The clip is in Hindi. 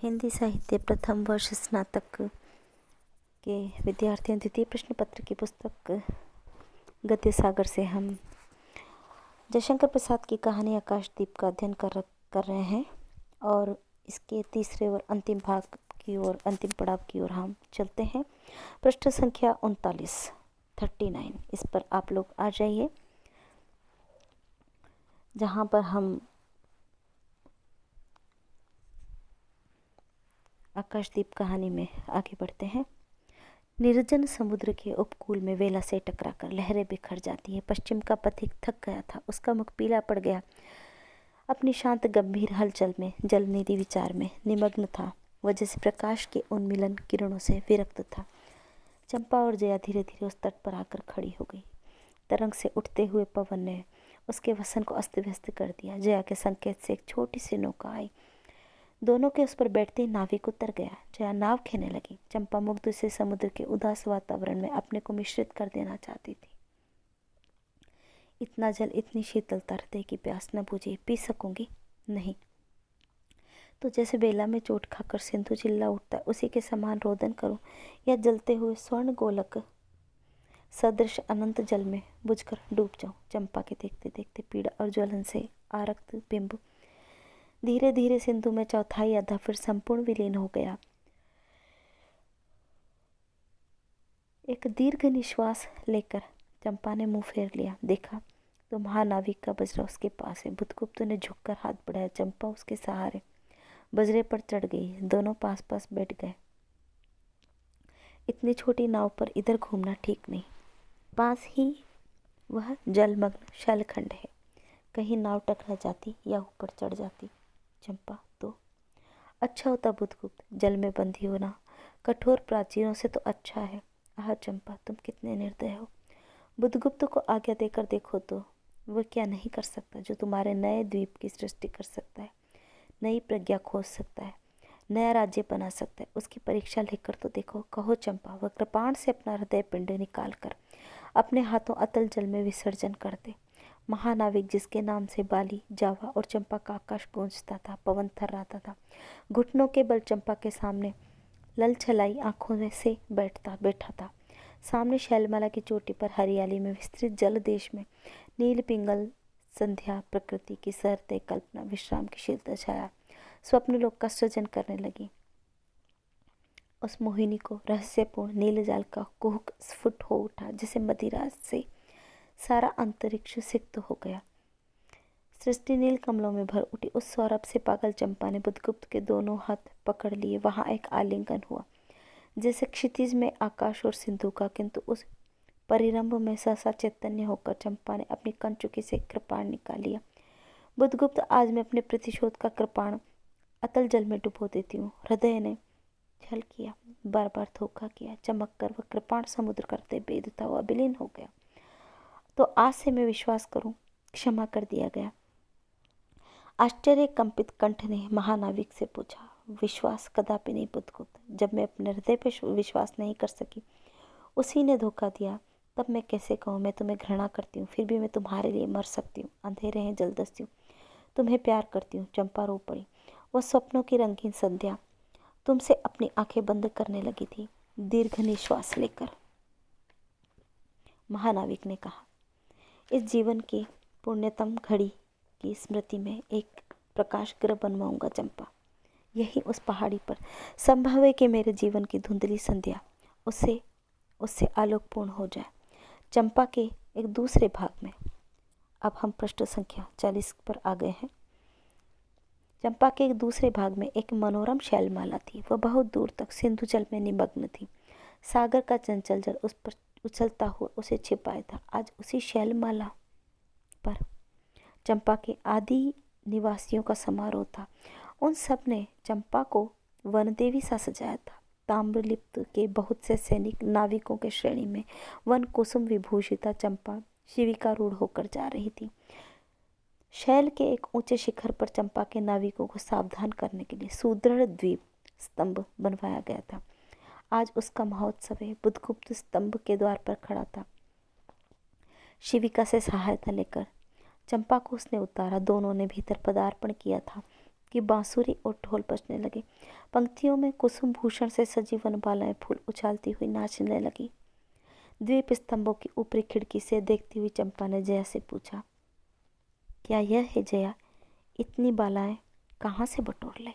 हिंदी साहित्य प्रथम वर्ष स्नातक के विद्यार्थियों द्वितीय प्रश्न पत्र की पुस्तक गद्य सागर से हम जयशंकर प्रसाद की कहानी आकाशदीप का अध्ययन कर रहे हैं और इसके तीसरे और अंतिम भाग की ओर, अंतिम पड़ाव की ओर हम चलते हैं। पृष्ठ संख्या 39 इस पर आप लोग आ जाइए, जहाँ पर हम आकाशदीप कहानी में आगे बढ़ते हैं। निर्जन समुद्र के उपकूल में वेला से टकराकर लहरें बिखर जाती है। पश्चिम का पथिक थक गया था, उसका मुख पीला पड़ गया। अपनी शांत गंभीर हलचल में जलनिधि विचार में निमग्न था। वह जैसे प्रकाश के उन्मिलन किरणों से विरक्त था। चंपा और जया धीरे धीरे उस तट पर आकर खड़ी हो गई। तरंग से उठते हुए पवन ने उसके वसन को अस्त व्यस्त कर दिया। जया के संकेत से एक छोटी सी नौका आई। दोनों के उस पर बैठते ही नाविक उतर गया। जया नाव खेने लगी। चंपा मुग्ध से समुद्र के उदास वातावरण में अपने को मिश्रित कर देना चाहती थी। इतना जल, इतनी शीतलता, हृदय की प्यास न बुझी, पी सकूंगी नहीं तो जैसे बेला में चोट खाकर सिंधु चिल्ला उठता है, उसी के समान रोदन करूं या जलते हुए स्वर्ण गोलक सदृश अनंत जल में बुझकर डूब जाऊं। चंपा के देखते देखते पीड़ा और ज्वलन से आरक्त बिंब धीरे धीरे सिंधु में चौथाई आधा फिर संपूर्ण विलीन हो गया। एक दीर्घ निश्वास लेकर चंपा ने मुंह फेर लिया। देखा तो महानाविक का बजरा उसके पास है। बुधगुप्त ने झुककर हाथ बढ़ाया। चंपा उसके सहारे बजरे पर चढ़ गई। दोनों पास पास बैठ गए। इतनी छोटी नाव पर इधर घूमना ठीक नहीं। पास ही वह जलमग्न शैलखंड है, कहीं नाव टकरा जाती या ऊपर चढ़ जाती। चंपा तो अच्छा होता बुधगुप्त, जल में बंधी होना कठोर प्राचीरों से तो अच्छा है। आह चंपा, तुम कितने निर्दय हो। बुधगुप्त को आज्ञा देकर देखो तो वह क्या नहीं कर सकता जो तुम्हारे नए द्वीप की सृष्टि कर सकता है, नई प्रज्ञा खोज सकता है, नया राज्य बना सकता है। उसकी परीक्षा लेकर तो देखो। कहो चंपा, वह कृपाण से अपना हृदय पिंड निकाल कर अपने हाथों अतल जल में विसर्जन कर दे। महानाविक जिसके नाम से बाली, जावा और चंपा का आकाश गूंजता था, पवन थर्राता था, घुटनों के बल चंपा के सामने ललछलाई आंखों में से बैठा था। सामने शैलमाला की चोटी पर हरियाली में विस्तृत जल देश में नील पिंगल संध्या प्रकृति की सहते कल्पना विश्राम की शीतल छाया स्वप्न लोक का सृजन करने लगी। उस मोहिनी को रहस्यपूर्ण नील जाल का कुहक स्फुट हो उठा, जैसे मदिरा से सारा अंतरिक्ष सिक्त हो गया। सृष्टि नील कमलों में भर उठी। उस सौरभ से पागल चंपा ने बुधगुप्त के दोनों हाथ पकड़ लिए। वहां एक आलिंगन हुआ, जैसे क्षितिज में आकाश और सिंधु का, किंतु उस परिरंभ में सहसा चैतन्य होकर चंपा ने अपनी कंचुकी से कृपाण निकाल लिया। बुधगुप्त, आज मैं अपने प्रतिशोध का कृपाण अतल जल में डुबो देती हूँ। हृदय ने छल किया, बार बार धोखा किया। चमक कर वह कृपाण समुद्र करते बेधता हुआ विलीन हो गया। तो आज से मैं विश्वास करूं, क्षमा कर दिया गया। आश्चर्य कंपित कंठ ने महानाविक से पूछा, विश्वास कदापि नहीं बुधगुप्त। जब मैं अपने हृदय पर विश्वास नहीं कर सकी, उसी ने धोखा दिया, तब मैं कैसे कहूँ मैं तुम्हें घृणा करती हूँ, फिर भी मैं तुम्हारे लिए मर सकती हूँ। अंधेरे हैं जलदस्यु हूँ, तुम्हें प्यार करती हूँ। चंपा रो पड़ी। वह स्वप्नों की रंगीन संध्या तुमसे अपनी आंखें बंद करने लगी थी। दीर्घ निश्वास लेकर महानाविक ने कहा, इस जीवन की पुण्यतम घड़ी की स्मृति में एक प्रकाश गृह बनवाऊंगा चंपा। यही उस पहाड़ी पर संभव है कि मेरे जीवन की धुंधली संध्या उससे आलोकपूर्ण हो जाए। चंपा के एक दूसरे भाग में, अब हम पृष्ठ संख्या 40 पर आ गए हैं। चंपा के एक दूसरे भाग में एक मनोरम शैलमाला थी। वह बहुत दूर तक सिंधु जल में निमग्न थी। सागर का चंचल जल उस पर उछलता हुआ उसे छिपाया था। आज उसी शैलमाला पर चंपा के आदि निवासियों का समारोह था। उन सब ने चंपा को वनदेवी सा सजाया था। ताम्रलिप्त के बहुत से सैनिक नाविकों के श्रेणी में वन कुसुम विभूषिता चंपा शिविकारूढ़ होकर जा रही थी। शैल के एक ऊंचे शिखर पर चंपा के नाविकों को सावधान करने के लिए सुदृढ़ द्वीप स्तंभ बनवाया गया था। आज उसका महोत्सव है। बुधगुप्त स्तंभ के द्वार पर खड़ा था। शिविका से सहायता लेकर चंपा को उसने उतारा। दोनों ने भीतर पदार्पण किया था कि बांसुरी और ढोल बजने लगे। पंक्तियों में कुसुम भूषण से सजी वनमालाएं फूल उछालती हुई नाचने लगी। द्वीप स्तंभों की ऊपरी खिड़की से देखती हुई चंपा ने जया से पूछा, क्या यह है जया, इतनी बालाएं कहाँ से बटोर लाई?